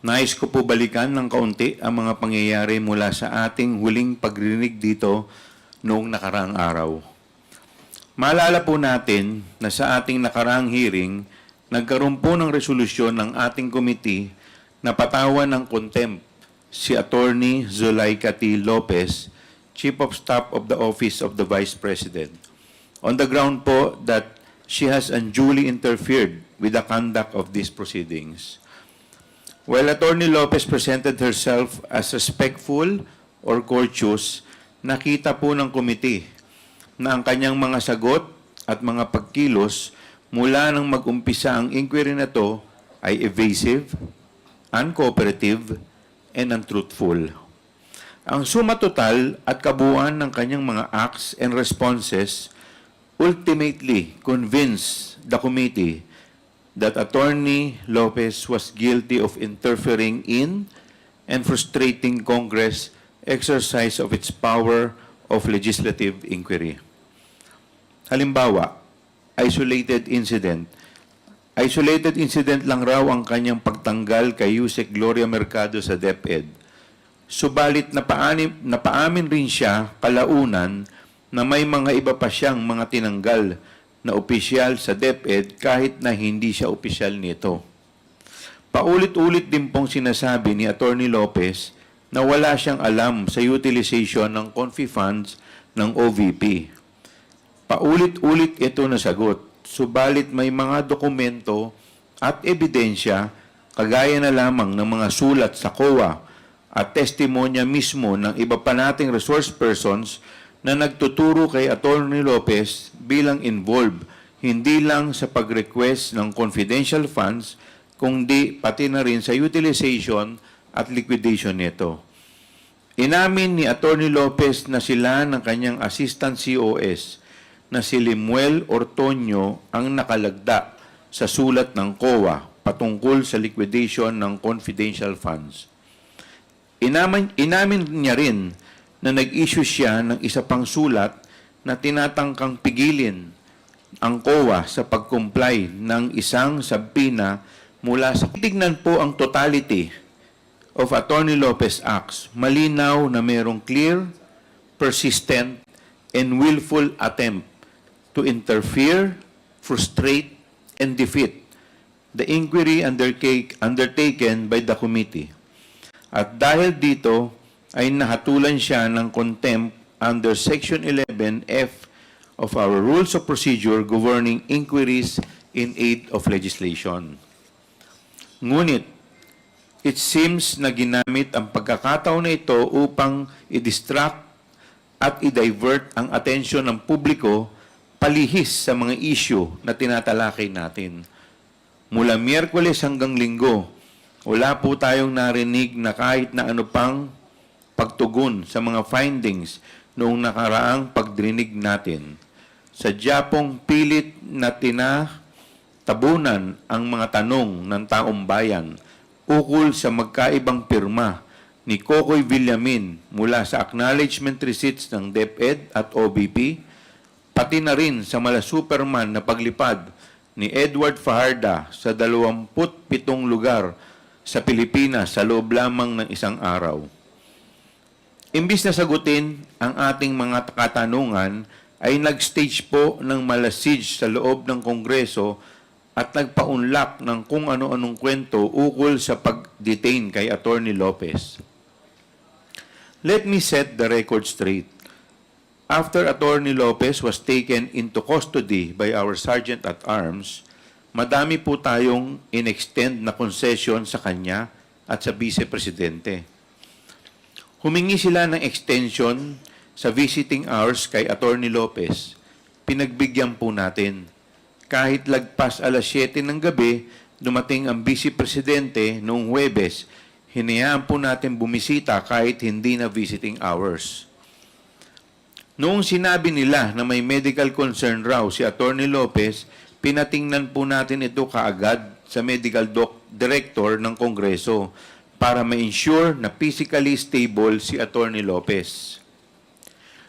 Nais ko po balikan ng kaunti ang mga pangyayari mula sa ating huling pagrinig dito noong nakaraang araw. Maalala po natin na sa ating nakaraang hearing, nagkaroon po ng resolusyon ng ating committee na patawan ng contempt si Attorney Zulaika T. Lopez, Chief of Staff of the Office of the Vice President, on the ground po that she has unduly interfered with the conduct of these proceedings. While Attorney Lopez presented herself as respectful or courteous, nakita po ng committee na ang kanyang mga sagot at mga pagkilos mula nang mag-umpisa ang inquiry na to ay evasive, uncooperative, and untruthful. Ang suma total at kabuuan ng kanyang mga acts and responses ultimately convinced the committee that Attorney Lopez was guilty of interfering in and frustrating Congress' exercise of its power of legislative inquiry. Halimbawa, isolated incident. Isolated incident lang raw ang kanyang pagtanggal kay Yusek Gloria Mercado sa DepEd. Subalit napaamin rin siya kalaunan na may mga iba pa siyang mga tinanggal na opisyal sa DepEd kahit na hindi siya opisyal nito. Paulit-ulit din pong sinasabi ni Attorney Lopez na wala siyang alam sa utilization ng confi funds ng OVP. Paulit-ulit ito na sagot, subalit may mga dokumento at ebidensya kagaya na lamang ng mga sulat sa COA at testimonya mismo ng iba pa nating resource persons na nagtuturo kay Attorney Lopez bilang involved hindi lang sa pag-request ng confidential funds, kundi pati na rin sa utilization at liquidation nito. Inamin ni Attorney Lopez na sila ng kanyang assistant COS na si Limuel Ortonio ang nakalagda sa sulat ng COA patungkol sa liquidation ng confidential funds. Inamin niya rin na nag-issue siya ng isa pang sulat na tinatangkang pigilin ang COA sa pag-comply ng isang subpoena mula sa... Tignan po ang totality of Attorney Lopez Acts. Malinaw na mayroong clear, persistent, and willful attempt to interfere, frustrate, and defeat the inquiry undertaken by the committee. At dahil dito, ay nahatulan siya ng contempt under Section 11F of our Rules of Procedure governing inquiries in aid of legislation. Ngunit, it seems na ginamit ang pagkakataon na ito upang i-distract at i-divert ang atensyon ng publiko palihis sa mga issue na tinatalakay natin. Mula Miyerkules hanggang Linggo, wala po tayong narinig na kahit na ano pang pagtugon sa mga findings noong nakaraang pagdrinig natin. Sadya pong pilit na tinatabunan ang mga tanong ng taong bayan ukol sa magkaibang pirma ni Kokoy Villamin mula sa acknowledgement receipts ng DepEd at OBP, pati na rin sa mala Superman na paglipad ni Edward Fajarda sa 27 lugar sa Pilipinas sa loob lamang ng isang araw. Imbis na sagutin ang ating mga katanungan, ay nag-stage po ng malasage sa loob ng Kongreso at nagpaunlak ng kung ano-anong kwento ukol sa pag-detain kay Attorney Lopez. Let me set the record straight. After Attorney Lopez was taken into custody by our Sergeant-at-Arms, madami po tayong in-extend na concession sa kanya at sa Vice Presidente. Humingi sila ng extension sa visiting hours kay Attorney Lopez. Pinagbigyan po natin. Kahit lagpas alas 7 ng gabi, dumating ang Vice Presidente noong Huwebes. Hinayaan po natin bumisita kahit hindi na visiting hours. Noong sinabi nila na may medical concern raw si Attorney Lopez, pinatingnan po natin ito kaagad sa medical director ng Kongreso para ma-ensure na physically stable si Attorney Lopez.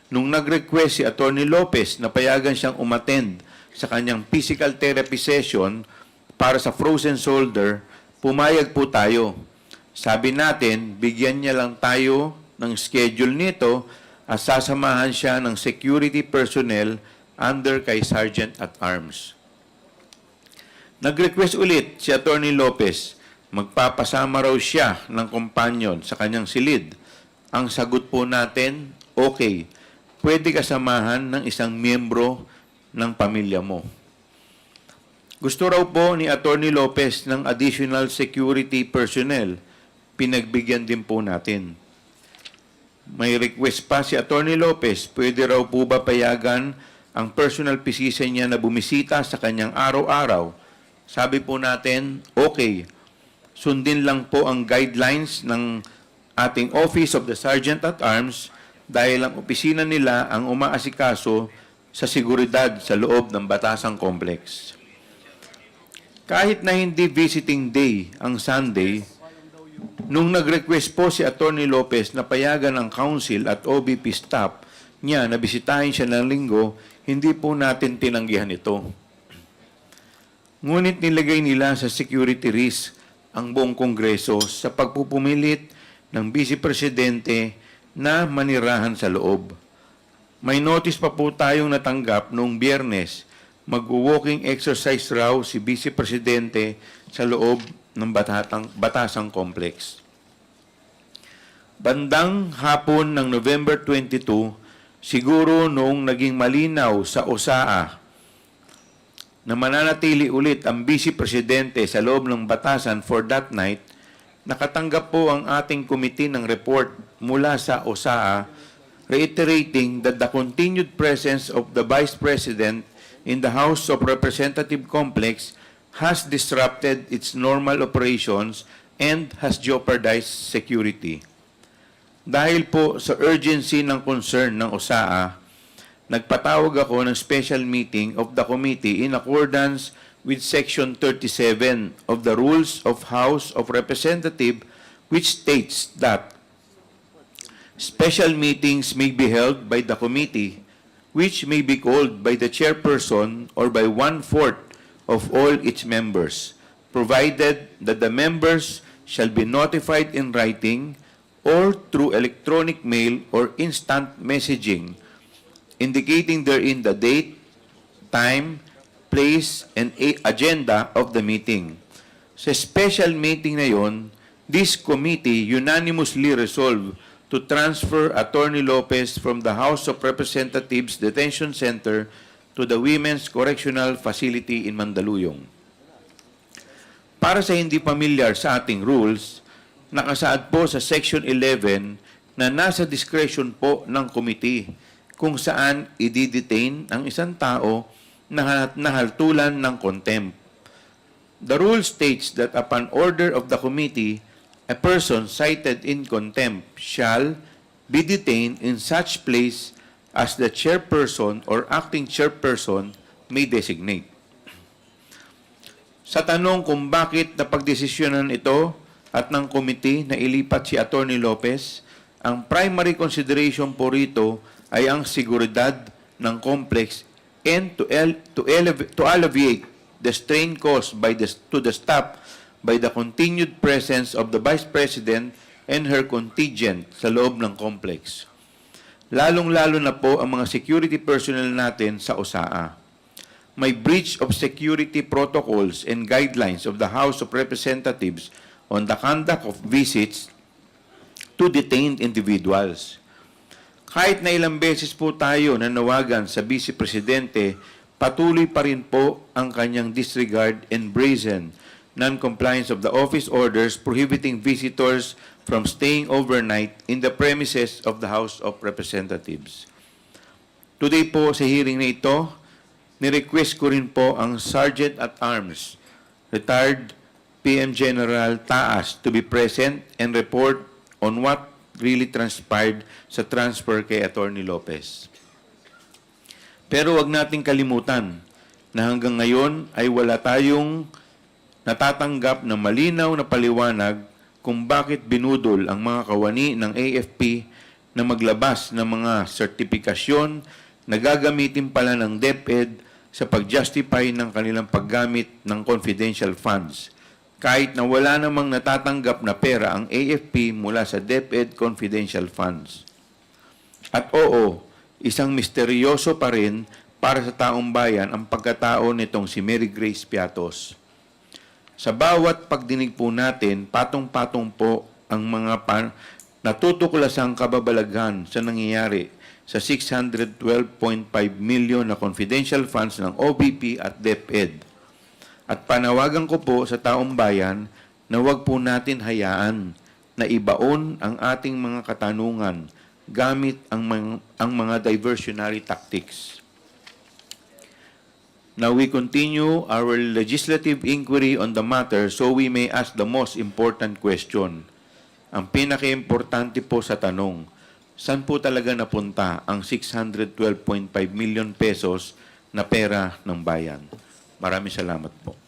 Nung nag-request si Attorney Lopez na payagan siyang umattend sa kanyang physical therapy session para sa frozen shoulder, pumayag po tayo. Sabi natin, bigyan niya lang tayo ng schedule nito at sasamahan siya ng security personnel under kay Sergeant at Arms. Nag-request ulit si Atty. Lopez, magpapasama raw siya ng companion sa kanyang silid. Ang sagot po natin, okay, pwede kasamahan ng isang miyembro ng pamilya mo. Gusto raw po ni Atty. Lopez ng additional security personnel. Pinagbigyan din po natin. May request pa si Atty. Lopez, pwede raw po ba payagan ang personal physician niya na bumisita sa kanyang araw-araw? Sabi po natin, okay. Sundin lang po ang guidelines ng ating Office of the Sergeant at Arms dahil ang opisina nila ang umaasikaso sa seguridad sa loob ng Batasang Complex. Kahit na hindi visiting day ang Sunday, nung nag-request po si Atty. Lopez na payagan ng council at OBP staff niya na bisitahin siya ng linggo, hindi po natin tinanggihan ito. Ngunit nilagay nila sa security risk ang buong Kongreso sa pagpupumilit ng Vice Presidente na manirahan sa loob. May notice pa po tayong natanggap noong Biyernes, mag-walking exercise raw si Vice Presidente sa loob ng Batasang Complex. Bandang hapon ng November 22, siguro noong naging malinaw sa OSAA na mananatili ulit ang Vice Presidente sa loob ng Batasan for that night, nakatanggap po ang ating committee ng report mula sa OSAA reiterating that the continued presence of the Vice President in the House of Representative Complex has disrupted its normal operations and has jeopardized security. Dahil po sa urgency ng concern ng OSAA, nagpatawag ako ng special meeting of the committee in accordance with Section 37 of the Rules of House of Representative, which states that special meetings may be held by the committee, which may be called by the chairperson or by 1/4 of all its members, provided that the members shall be notified in writing or through electronic mail or instant messaging, indicating therein the date, time, place, and agenda of the meeting. Sa special meeting na yon, this committee unanimously resolved to transfer Atty. Lopez from the House of Representatives Detention Center to the Women's Correctional Facility in Mandaluyong. Para sa hindi pamilyar sa ating rules, nakasaad po sa Section 11 na nasa discretion po ng committee kung saan i-detain ang isang tao na nahaltulan ng contempt. The rule states that upon order of the committee, a person cited in contempt shall be detained in such place as the chairperson or acting chairperson may designate. Sa tanong kung bakit napagdesisyonan ito at ng committee na ilipat si Atty. Lopez, ang primary consideration po rito ay ang seguridad ng complex and to alleviate the strain caused to the staff by the continued presence of the Vice President and her contingent sa loob ng complex. Lalong-lalo na po ang mga security personnel natin sa OSAA. May breach of security protocols and guidelines of the House of Representatives on the conduct of visits to detained individuals. Kahit na ilang beses po tayo nanawagan sa Vice Presidente, patuloy pa rin po ang kanyang disregard and brazen non-compliance of the office orders prohibiting visitors from staying overnight in the premises of the House of Representatives. Today po sa hearing na ito, ni-request ko rin po ang Sergeant at Arms, retired PM General Taas, to be present and report on what really transpired sa transfer kay Atty. Lopez. Pero wag nating kalimutan na hanggang ngayon ay wala tayong natatanggap na malinaw na paliwanag kung bakit binudol ang mga kawani ng AFP na maglabas ng mga sertifikasyon na gagamitin pala ng DepEd sa pag-justify ng kanilang paggamit ng confidential funds. kahit na wala namang natatanggap na pera ang AFP mula sa DepEd Confidential Funds. At oo, isang misteryoso pa rin para sa taong bayan ang pagkatao nitong si Mary Grace Piatos. Sa bawat pagdinig po natin, patong-patong po ang mga natutuklasang kababalaghan sa nangyayari sa 612.5 million na confidential funds ng OBP at DepEd. At panawagan ko po sa taong bayan na huwag po natin hayaan na ibaon ang ating mga katanungan gamit ang mga diversionary tactics. Now we continue our legislative inquiry on the matter so we may ask the most important question. Ang pinaka-importante po sa tanong, saan po talaga napunta ang 612.5 million pesos na pera ng bayan? Maraming salamat po.